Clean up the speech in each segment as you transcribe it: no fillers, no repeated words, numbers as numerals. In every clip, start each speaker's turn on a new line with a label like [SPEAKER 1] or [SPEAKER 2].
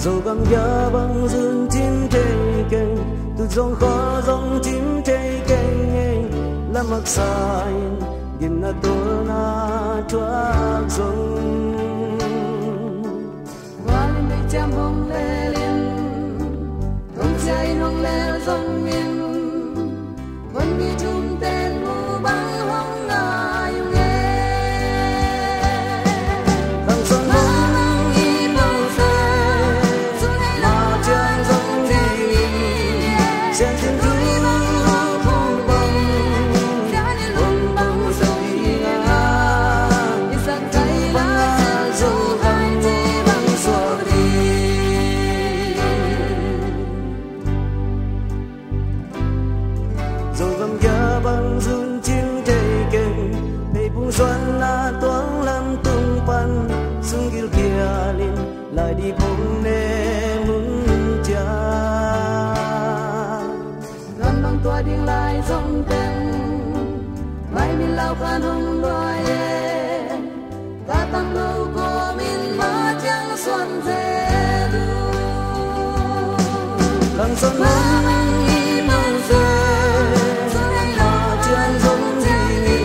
[SPEAKER 1] dầu găm giá băng dương chim trời kênh từ dòng khó dòng chim trời kênh là mặc sai gim na tua na chuak dòng
[SPEAKER 2] walin bay cham hong le lin hong chai hong le dòng min vẫn như chung tên mu băng hong na yung
[SPEAKER 1] thằng son hong y mong phê mà chang dòng đi sen xin thứ không bằng hong băng sông đi nga
[SPEAKER 2] isang tay la
[SPEAKER 1] dầu găm băng xua đi dầu găm giá băng dương chim trời kênh thầy phung xuân là toán làm tung pan sung gil kia lên lại đi phong nê muốn cha
[SPEAKER 2] gần bằng tua điên lại dòng tên mai min lao khan hong loài ta tăng lâu cô min ma chang xuân dê du
[SPEAKER 1] thằng son hong y mong phê mà chang dòng đi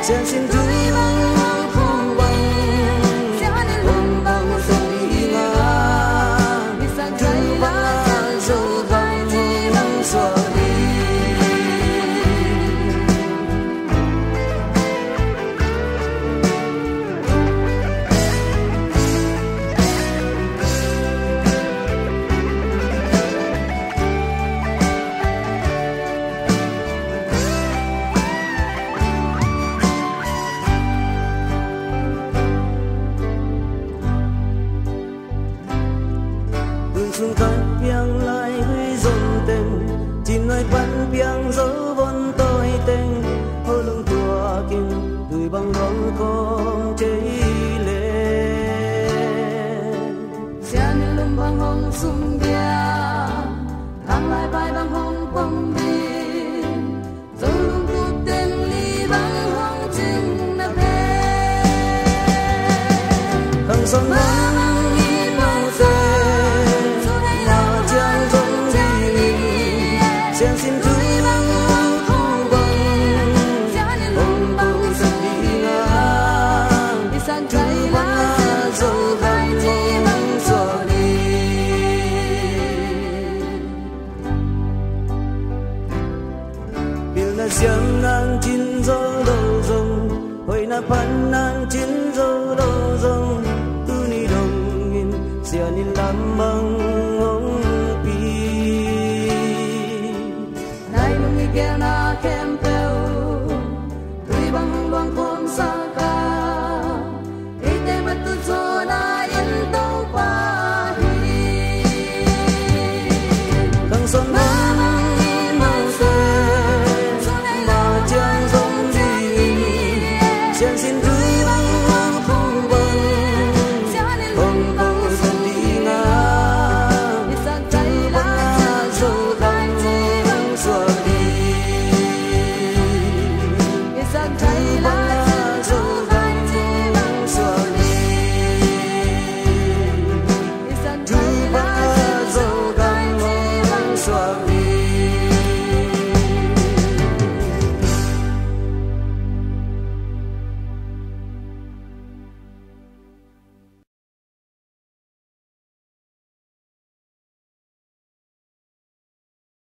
[SPEAKER 1] sen xin thứ không bằng hong băng sông đi nga
[SPEAKER 2] isang tay la
[SPEAKER 1] dầu găm băng xua đi đường xuống cánh biang lại huy dòng tên chim nói bắn biang dấu vốn tôi tên hô lưng tua kinh người bằng gom không cháy lên
[SPEAKER 2] Sian lum bang hong sum bia thang lai bai bang hong pom bi dấu lung tu tên li bang hong chinh na pe
[SPEAKER 1] thằng son hong y mong phê mà chang dòng đi sen xin thứ không bằng hong băng sông đi nga
[SPEAKER 2] isang tay la
[SPEAKER 1] dầu găm băng xua đi bil na siang nang chín dấu đầu rồng hồi na pan nang chín dấu đầu rồng tu ni đồng in sia ni lam băng hong pi
[SPEAKER 2] nai lung ni ke na kem peu tui bang hong luang khom sa ka ite mat tu zo na in tau pa hi
[SPEAKER 1] thằng son hong y mong phê mà chang dòng đi sen xin thứ không bằng hong băng sông đi nga
[SPEAKER 2] isang tay la
[SPEAKER 1] dầu găm băng xua đi
[SPEAKER 2] isang tay la